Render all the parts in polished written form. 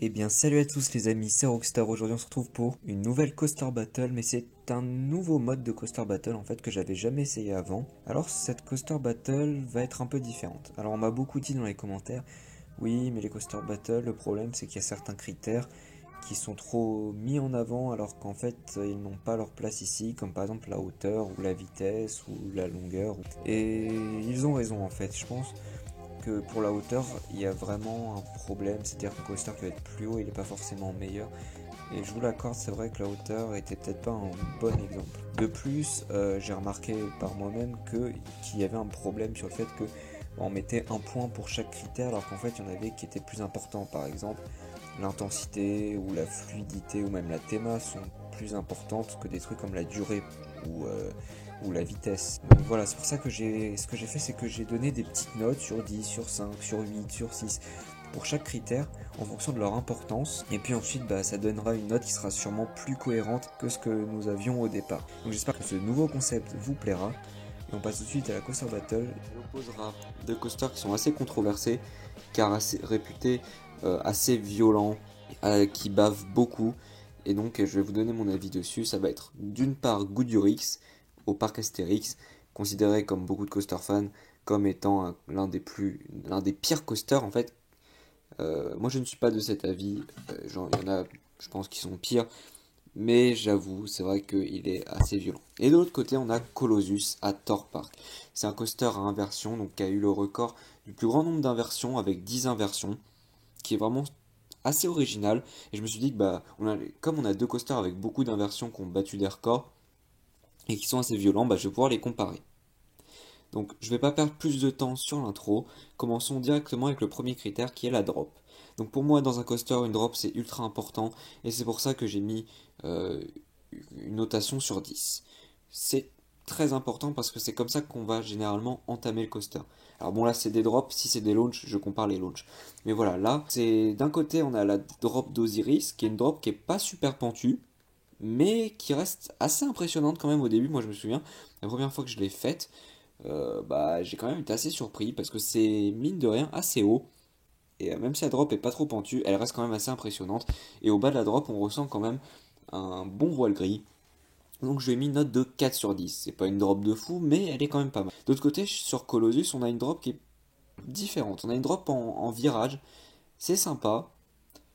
Eh bien salut à tous les amis, c'est Rockstar. Aujourd'hui on se retrouve pour une nouvelle Coaster Battle, mais c'est un nouveau mode de Coaster Battle en fait que j'avais jamais essayé avant. Alors cette Coaster Battle va être un peu différente. Alors on m'a beaucoup dit dans les commentaires, oui mais les Coaster Battle, le problème c'est qu'il y a certains critères qui sont trop mis en avant alors qu'en fait ils n'ont pas leur place ici, comme par exemple la hauteur ou la vitesse ou la longueur. Et ils ont raison en fait, je pense que pour la hauteur, il y a vraiment un problème, c'est-à-dire qu'un coaster qui va être plus haut, il n'est pas forcément meilleur. Et je vous l'accorde, c'est vrai que la hauteur était peut-être pas un bon exemple. De plus, j'ai remarqué par moi-même qu'il y avait un problème sur le fait que on mettait un point pour chaque critère, alors qu'en fait, il y en avait qui étaient plus importants. Par exemple, l'intensité ou la fluidité ou même la théma sont plus importantes que des trucs comme la durée ou, euh, ou la vitesse. Donc voilà, c'est pour ça que ce que j'ai fait, c'est que j'ai donné des petites notes sur 10, sur 5, sur 8, sur 6 pour chaque critère en fonction de leur importance. Et puis ensuite, ça donnera une note qui sera sûrement plus cohérente que ce que nous avions au départ. Donc j'espère que ce nouveau concept vous plaira. Et on passe tout de suite à la Coaster Battle. Il opposera deux coasters qui sont assez controversés, car assez réputés, assez violents, qui bavent beaucoup. Et donc je vais vous donner mon avis dessus. Ça va être d'une part Goodurix au parc Astérix, considéré comme beaucoup de coaster fans comme étant l'un des pires coasters en fait. Moi je ne suis pas de cet avis. Genre, il y en a, je pense, qui sont pires. Mais j'avoue, c'est vrai qu'il est assez violent. Et de l'autre côté, on a Colossus à Thor Park. C'est un coaster à inversion, donc qui a eu le record du plus grand nombre d'inversions avec 10 inversions, qui est vraiment assez original. Et je me suis dit que comme on a deux coasters avec beaucoup d'inversions qui ont battu des records et qui sont assez violents, je vais pouvoir les comparer. Donc je vais pas perdre plus de temps sur l'intro, commençons directement avec le premier critère qui est la drop. Donc pour moi dans un coaster une drop c'est ultra important et c'est pour ça que j'ai mis euh, une notation sur 10. C'est très important parce que c'est comme ça qu'on va généralement entamer le coaster. Alors bon là c'est des drops, si c'est des launches je compare les launches. Mais voilà là c'est d'un côté on a la drop d'Osiris qui est une drop qui est pas super pentue mais qui reste assez impressionnante quand même au début. Moi je me souviens la première fois que je l'ai faite, j'ai quand même été assez surpris parce que c'est mine de rien assez haut. Et même si la drop est pas trop pentue, elle reste quand même assez impressionnante. Et au bas de la drop, on ressent quand même un bon voile gris. Donc je lui ai mis une note de 4 sur 10. C'est pas une drop de fou, mais elle est quand même pas mal. D'autre côté, sur Colossus, on a une drop qui est différente. On a une drop en virage. C'est sympa.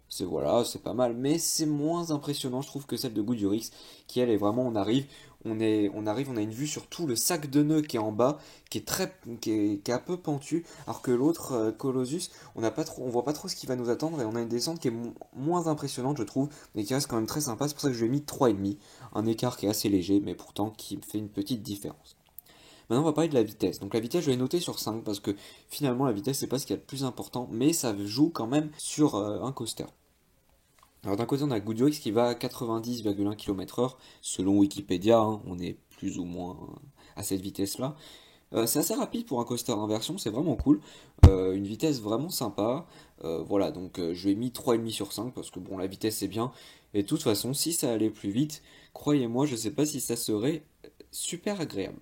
C'est voilà, c'est pas mal, mais c'est moins impressionnant, je trouve, que celle de Goodurix, qui elle est vraiment, on a une vue sur tout le sac de nœuds qui est en bas, qui est un peu pentu, alors que l'autre Colossus, on voit pas trop ce qui va nous attendre et on a une descente qui est moins impressionnante, je trouve, mais qui reste quand même très sympa. C'est pour ça que je lui ai mis 3,5, un écart qui est assez léger, mais pourtant qui fait une petite différence. Maintenant, on va parler de la vitesse. Donc la vitesse, je l'ai notée sur 5 parce que finalement la vitesse c'est pas ce qu'il y a de plus important, mais ça joue quand même sur un coaster. Alors d'un côté on a Goodrix qui va à 90,1 km/h selon Wikipédia, hein, on est plus ou moins à cette vitesse-là. C'est assez rapide pour un coaster inversion, c'est vraiment cool. Une vitesse vraiment sympa. Voilà, donc je lui ai mis 3,5 sur 5 parce que bon la vitesse c'est bien. Et de toute façon, si ça allait plus vite, croyez-moi, je sais pas si ça serait super agréable.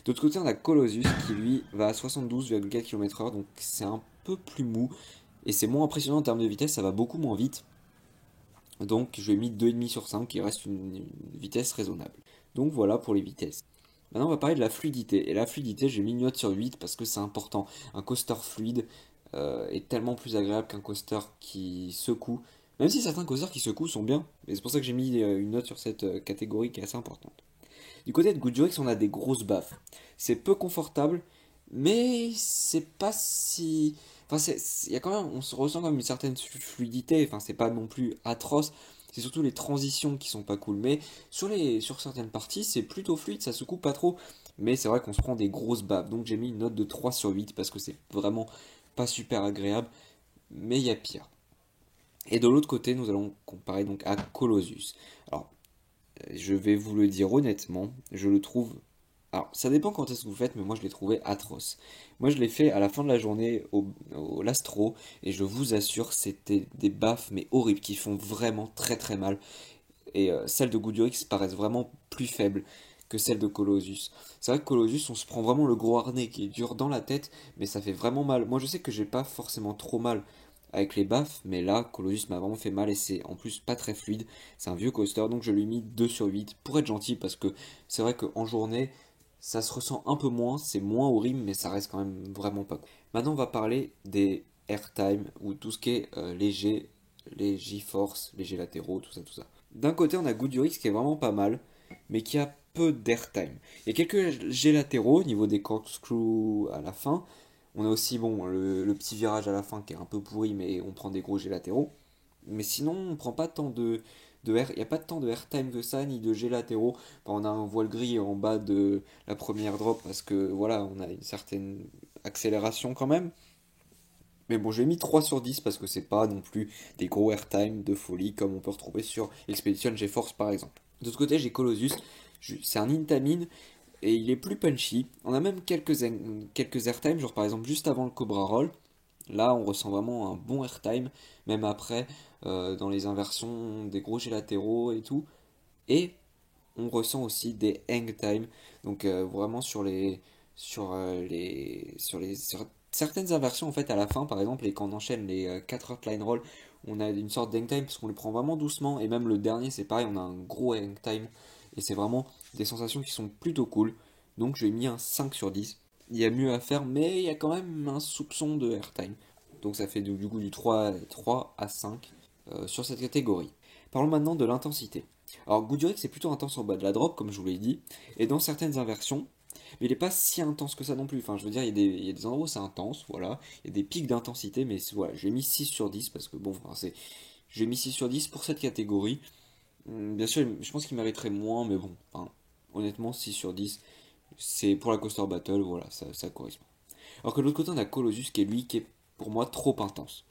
D'autre côté, on a Colossus qui lui va à 72,4 km/h, donc c'est un peu plus mou. Et c'est moins impressionnant en termes de vitesse, ça va beaucoup moins vite. Donc je lui ai mis 2,5 sur 5 qui reste une vitesse raisonnable. Donc voilà pour les vitesses. Maintenant on va parler de la fluidité. Et la fluidité j'ai mis une note sur 8 parce que c'est important. Un coaster fluide est tellement plus agréable qu'un coaster qui secoue. Même si certains coasters qui secouent sont bien. Mais c'est pour ça que j'ai mis une note sur cette catégorie qui est assez importante. Du côté de Goodrix on a des grosses baffes. C'est peu confortable mais c'est pas si... Enfin, il y a quand même, on se ressent comme une certaine fluidité, enfin, c'est pas non plus atroce, c'est surtout les transitions qui sont pas cool. Mais sur certaines parties, c'est plutôt fluide, ça se coupe pas trop. Mais c'est vrai qu'on se prend des grosses baves, donc j'ai mis une note de 3 sur 8 parce que c'est vraiment pas super agréable, mais il y a pire. Et de l'autre côté, nous allons comparer donc à Colossus. Alors, je vais vous le dire honnêtement, je le trouve. Alors, ça dépend quand est-ce que vous faites, mais moi je l'ai trouvé atroce. Moi je l'ai fait à la fin de la journée au Lastro, et je vous assure, c'était des baffes, mais horribles, qui font vraiment très très mal. Et celles de Goodurix paraissent vraiment plus faibles que celles de Colossus. C'est vrai que Colossus, on se prend vraiment le gros harnais qui est dur dans la tête, mais ça fait vraiment mal. Moi je sais que j'ai pas forcément trop mal avec les baffes, mais là, Colossus m'a vraiment fait mal et c'est en plus pas très fluide. C'est un vieux coaster, donc je lui ai mis 2 sur 8 pour être gentil parce que c'est vrai qu'en journée, ça se ressent un peu moins, c'est moins horrible, mais ça reste quand même vraiment pas cool. Maintenant, on va parler des airtime ou tout ce qui est léger, les G-force, léger latéraux, tout ça, tout ça. D'un côté, on a Goodurix qui est vraiment pas mal, mais qui a peu d'airtime. Il y a quelques G latéraux au niveau des corkscrews à la fin. On a aussi bon le petit virage à la fin qui est un peu pourri, mais on prend des gros G latéraux. Mais sinon, on prend pas tant de air, il n'y a pas tant de airtime que ça, ni de G latéraux. Enfin, on a un voile gris en bas de la première drop parce que voilà, on a une certaine accélération quand même. Mais bon, j'ai mis 3 sur 10 parce que c'est pas non plus des gros airtime de folie comme on peut retrouver sur Expedition GeForce par exemple. De l'autre côté, j'ai Colossus, c'est un Intamin et il est plus punchy. On a même quelques airtime, genre par exemple juste avant le Cobra Roll. Là, on ressent vraiment un bon airtime, même après, dans les inversions, des gros jets latéraux et tout. Et on ressent aussi des hang time, donc vraiment sur certaines inversions en fait à la fin par exemple et quand on enchaîne les 4 line roll, on a une sorte d'hang time parce qu'on les prend vraiment doucement et même le dernier c'est pareil, on a un gros hang time et c'est vraiment des sensations qui sont plutôt cool. Donc je lui ai mis un 5 sur 10. Il y a mieux à faire mais il y a quand même un soupçon de airtime. Donc ça fait du coup du 3 à 5 sur cette catégorie. Parlons maintenant de l'intensité. Alors Goodurix c'est plutôt intense en bas de la drop, comme je vous l'ai dit, et dans certaines inversions, mais il n'est pas si intense que ça non plus. Enfin, je veux dire, il y a des endroits où c'est intense, voilà, il y a des pics d'intensité, mais voilà, j'ai mis 6 sur 10 parce que bon, enfin, j'ai mis 6 sur 10 pour cette catégorie. Bien sûr, je pense qu'il mériterait moins, mais bon, enfin, honnêtement, 6 sur 10 c'est pour la Coaster Battle, voilà, ça correspond. Alors que de l'autre côté, on a Colossus qui est lui qui est pour moi trop intense.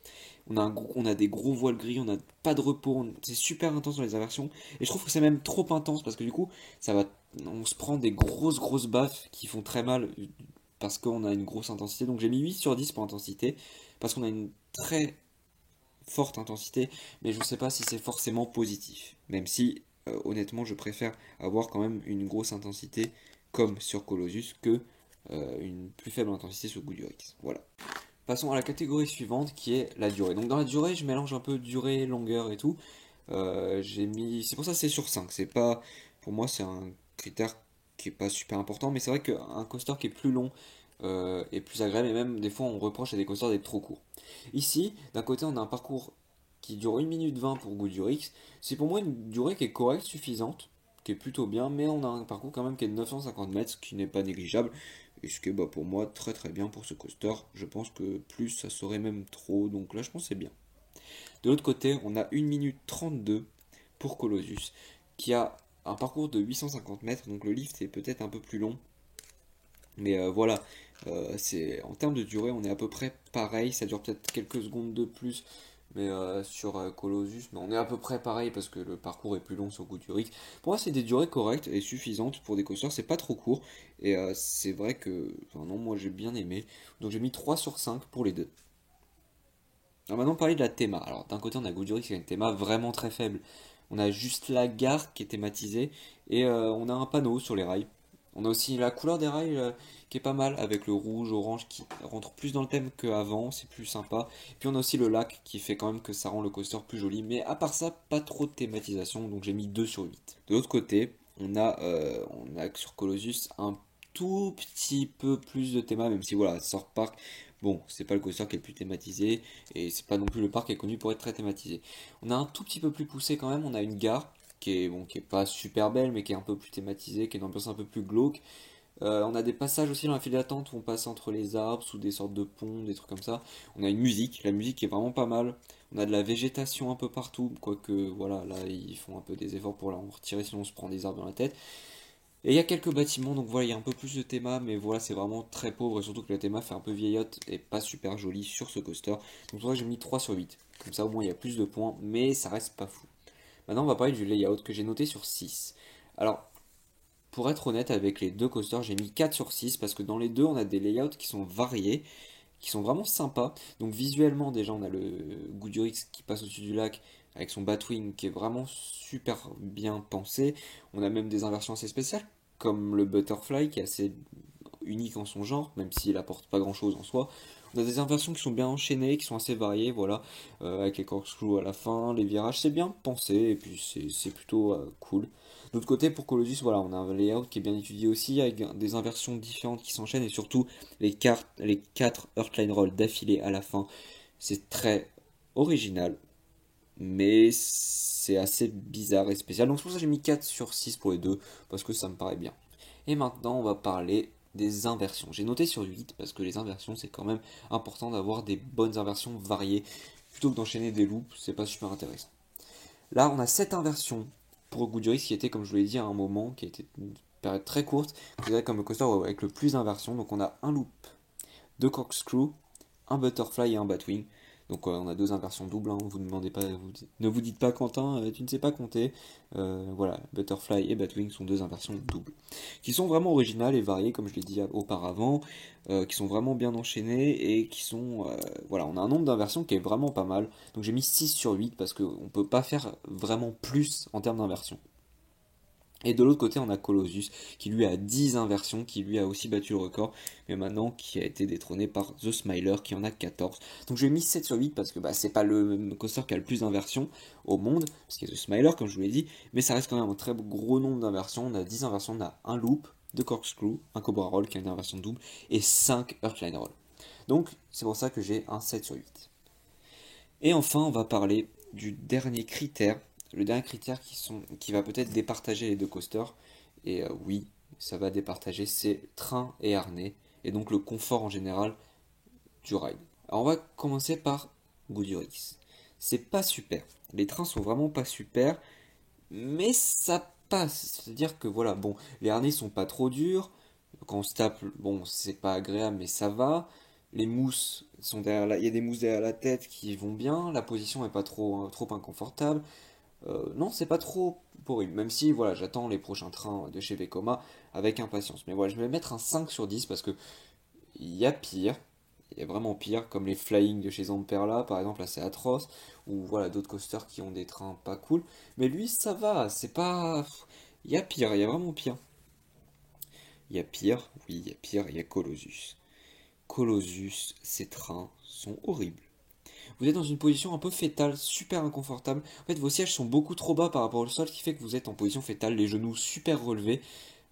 On a des gros voiles gris, on n'a pas de repos, c'est super intense dans les inversions. Et je trouve que c'est même trop intense parce que du coup, on se prend des grosses baffes qui font très mal parce qu'on a une grosse intensité. Donc j'ai mis 8 sur 10 pour intensité parce qu'on a une très forte intensité, mais je ne sais pas si c'est forcément positif. Même si, honnêtement, je préfère avoir quand même une grosse intensité comme sur Colossus que une plus faible intensité sur Goodurix. Voilà. Passons à la catégorie suivante qui est la durée. Donc dans la durée, je mélange un peu durée, longueur et tout. C'est pour ça que c'est sur 5. C'est pas, pour moi, c'est un critère qui est pas super important, mais c'est vrai qu'un coaster qui est plus long est plus agréable et même des fois on reproche à des coasters d'être trop courts. Ici, d'un côté, on a un parcours qui dure 1 minute 20 pour Goodurix. C'est pour moi une durée qui est correcte, suffisante, qui est plutôt bien, mais on a un parcours quand même qui est de 950 mètres, ce qui n'est pas négligeable. Et ce qui est pour moi très bien pour ce coaster. Je pense que plus ça serait même trop, donc là je pense que c'est bien. De l'autre côté, on a 1 minute 32 pour Colossus, qui a un parcours de 850 mètres, donc le lift est peut-être un peu plus long. Mais voilà, en termes de durée, on est à peu près pareil. Ça dure peut-être quelques secondes de plus mais sur Colossus, mais on est à peu près pareil parce que le parcours est plus long sur Goodurix. Pour moi, c'est des durées correctes et suffisantes pour des coasters, c'est pas trop court. Et c'est vrai que, enfin non, moi j'ai bien aimé. Donc j'ai mis 3 sur 5 pour les deux. Alors maintenant, parler de la théma. Alors d'un côté, on a Goodurix qui a une théma vraiment très faible. On a juste la gare qui est thématisée et on a un panneau sur les rails. On a aussi la couleur des rails qui est pas mal avec le rouge, orange qui rentre plus dans le thème qu'avant, c'est plus sympa. Puis on a aussi le lac qui fait quand même que ça rend le coaster plus joli. Mais à part ça, pas trop de thématisation, donc j'ai mis 2 sur 8. De l'autre côté, on a sur Colossus un tout petit peu plus de théma, même si voilà, South Park, bon, c'est pas le coaster qui est le plus thématisé, et c'est pas non plus le parc qui est connu pour être très thématisé. On a un tout petit peu plus poussé quand même, on a une gare qui est pas super belle, mais qui est un peu plus thématisée, qui est une ambiance un peu plus glauque. On a des passages aussi dans la file d'attente où on passe entre les arbres, sous des sortes de ponts, des trucs comme ça. On a une musique, la musique est vraiment pas mal. On a de la végétation un peu partout, quoique voilà, là ils font un peu des efforts pour la en retirer, sinon on se prend des arbres dans la tête. Et il y a quelques bâtiments, donc voilà, il y a un peu plus de théma, mais voilà, c'est vraiment très pauvre, et surtout que le théma fait un peu vieillotte et pas super joli sur ce coaster. Donc c'est pour ça que j'ai mis 3 sur 8. Comme ça au moins il y a plus de points, mais ça reste pas fou. Maintenant on va parler du layout que j'ai noté sur 6. Alors, pour être honnête avec les deux coasters, j'ai mis 4 sur 6 parce que dans les deux on a des layouts qui sont variés, qui sont vraiment sympas. Donc visuellement déjà on a le Goodurix qui passe au-dessus du lac avec son Batwing qui est vraiment super bien pensé. On a même des inversions assez spéciales comme le Butterfly qui est assez unique en son genre, même s'il apporte pas grand chose en soi. On a des inversions qui sont bien enchaînées, qui sont assez variées, voilà, avec les corkscrews à la fin, les virages, c'est bien pensé, et puis c'est plutôt cool. D'autre côté, pour Colossus, voilà, on a un layout qui est bien étudié aussi, avec des inversions différentes qui s'enchaînent, et surtout les 4 Earthline Rolls d'affilée à la fin. C'est très original, mais c'est assez bizarre et spécial. Donc c'est pour ça que j'ai mis 4 sur 6 pour les deux, parce que ça me paraît bien. Et maintenant, on va parler des inversions. J'ai noté sur 8 parce que les inversions, c'est quand même important d'avoir des bonnes inversions variées. Plutôt que d'enchaîner des loops, c'est pas super intéressant. Là, on a 7 inversions pour Goodyear qui était, comme je vous l'ai dit, à un moment, qui était une période très courte, considéré comme le coaster avec le plus d'inversions. Donc on a un loop, deux corkscrews, un butterfly et un batwing. Donc on a deux inversions doubles, hein, vous ne demandez pas, ne vous dites pas Quentin, tu ne sais pas compter. Voilà, Butterfly et Batwing sont deux inversions doubles, qui sont vraiment originales et variées, comme je l'ai dit auparavant, qui sont vraiment bien enchaînées et qui sont... voilà, on a un nombre d'inversions qui est vraiment pas mal. Donc j'ai mis 6 sur 8 parce qu'on ne peut pas faire vraiment plus en termes d'inversions. Et de l'autre côté, on a Colossus, qui lui a 10 inversions, qui lui a aussi battu le record, mais maintenant qui a été détrôné par The Smiler, qui en a 14. Donc je lui ai mis 7 sur 8 parce que c'est pas le coaster qui a le plus d'inversions au monde, parce qu'il y a The Smiler, comme je vous l'ai dit, mais ça reste quand même un très gros nombre d'inversions. On a 10 inversions, on a un loop, deux corkscrew, un Cobra Roll qui a une inversion double, et 5 Earthline Roll. Donc c'est pour ça que j'ai un 7 sur 8. Et enfin, on va parler du dernier critère, le dernier critère qui va peut-être départager les deux coasters. Et oui, ça va départager, c'est train et harnais, et donc le confort en général du ride. Alors on va commencer par Goodyear X. C'est pas super. Les trains sont vraiment pas super, mais ça passe. C'est-à-dire que voilà, bon, les harnais sont pas trop durs. Quand on se tape, bon, c'est pas agréable, mais ça va. Les mousses sont derrière il y a des mousses derrière la tête qui vont bien. La position est pas trop inconfortable. Non, c'est pas trop horrible. Même si, voilà, j'attends les prochains trains de chez Vekoma avec impatience. Mais voilà, je vais mettre un 5 sur 10 parce que il y a pire. Il y a vraiment pire, comme les flying de chez Zamperla, par exemple, là c'est atroce, ou voilà, d'autres coasters qui ont des trains pas cool. Mais lui, ça va, c'est pas. Il y a pire, il y a vraiment pire. Il y a pire, oui, il y a pire, il y a Colossus. Colossus, ces trains sont horribles. Vous êtes dans une position un peu fétale, super inconfortable. En fait, vos sièges sont beaucoup trop bas par rapport au sol, ce qui fait que vous êtes en position fétale, les genoux super relevés,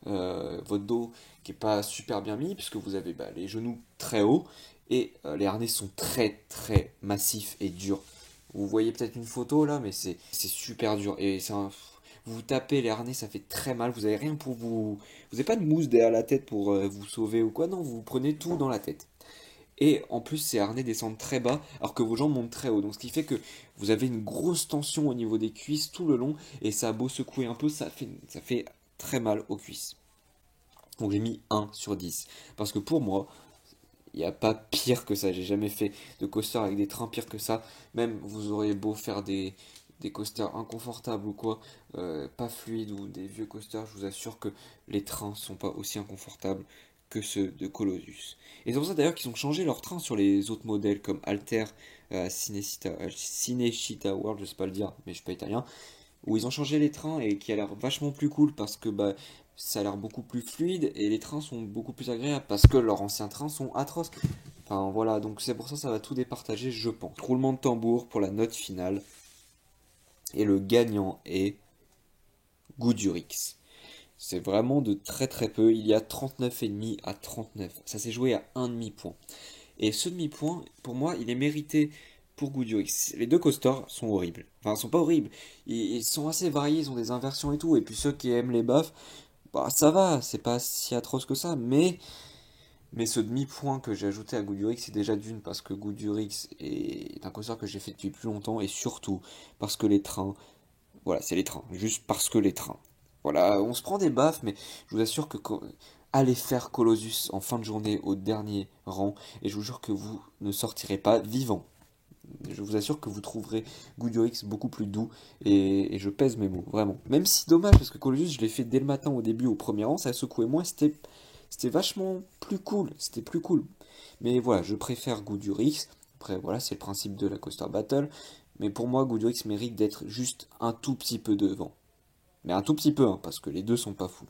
votre dos qui est pas super bien mis, puisque vous avez les genoux très hauts, et les harnais sont très très massifs et durs. Vous voyez peut-être une photo là, mais c'est super dur. Et vous tapez les harnais, ça fait très mal. Vous avez rien pour vous. Vous n'avez pas de mousse derrière la tête pour vous sauver ou quoi. Non, vous prenez tout dans la tête. Et en plus, ces harnais descendent très bas, alors que vos jambes montent très haut. Donc, ce qui fait que vous avez une grosse tension au niveau des cuisses tout le long, et ça a beau secouer un peu, ça fait très mal aux cuisses. Donc, j'ai mis 1 sur 10. Parce que pour moi, il n'y a pas pire que ça. J'ai jamais fait de coaster avec des trains pires que ça. Même vous auriez beau faire des coasters inconfortables ou quoi, pas fluides ou des vieux coasters, je vous assure que les trains sont pas aussi inconfortables que ceux de Colossus. Et c'est pour ça d'ailleurs qu'ils ont changé leurs trains sur les autres modèles comme Alter, Cinecittà World, je sais pas le dire, mais je suis pas italien, où ils ont changé les trains et qui a l'air vachement plus cool parce que ça a l'air beaucoup plus fluide et les trains sont beaucoup plus agréables parce que leurs anciens trains sont atroces. Enfin voilà, donc c'est pour ça que ça va tout départager, je pense. Roulement de tambour pour la note finale. Et le gagnant est Goodyear X. C'est vraiment de très très peu. Il y a 39,5 à 39. Ça s'est joué à un demi-point. Et ce demi-point, pour moi, il est mérité pour Goodyear X. Les deux coasters sont horribles. Enfin, ils sont pas horribles. Ils sont assez variés, ils ont des inversions et tout. Et puis ceux qui aiment les baffes, ça va, c'est pas si atroce que ça. Mais ce demi-point que j'ai ajouté à Goodyear X, c'est déjà d'une parce que Goodyear X est un coaster que j'ai fait depuis plus longtemps. Et surtout parce que les trains, voilà, c'est les trains. Juste parce que les trains. Voilà, on se prend des baffes, mais je vous assure que allez faire Colossus en fin de journée au dernier rang, et je vous jure que vous ne sortirez pas vivant. Je vous assure que vous trouverez Goodyear X beaucoup plus doux, et je pèse mes mots, vraiment. Même si dommage, parce que Colossus, je l'ai fait dès le matin au début, au premier rang, ça secouait moins, c'était vachement plus cool, c'était plus cool. Mais voilà, je préfère Goodyear X. Après, voilà, c'est le principe de la Coaster Battle. Mais pour moi, Goodyear X mérite d'être juste un tout petit peu devant. Mais un tout petit peu, hein, parce que les deux sont pas fous.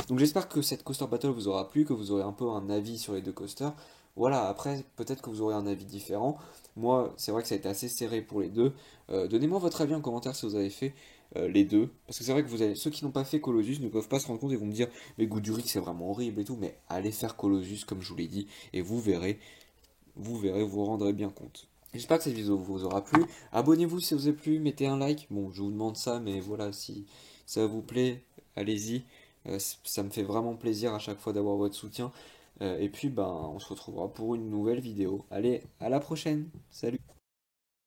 Donc j'espère que cette coaster battle vous aura plu, que vous aurez un peu un avis sur les deux coasters. Voilà, après peut-être que vous aurez un avis différent. Moi, c'est vrai que ça a été assez serré pour les deux. Donnez-moi votre avis en commentaire si vous avez fait les deux. Parce que c'est vrai que ceux qui n'ont pas fait Colossus ne peuvent pas se rendre compte et vont me dire mais Gouduric c'est vraiment horrible et tout. Mais allez faire Colossus comme je vous l'ai dit et vous vous rendrez bien compte. J'espère que cette vidéo vous aura plu. Abonnez-vous si ça vous a plu, mettez un like. Bon, je vous demande ça, mais voilà, si ça vous plaît, allez-y. Ça me fait vraiment plaisir à chaque fois d'avoir votre soutien. Et puis, ben, on se retrouvera pour une nouvelle vidéo. Allez, à la prochaine. Salut.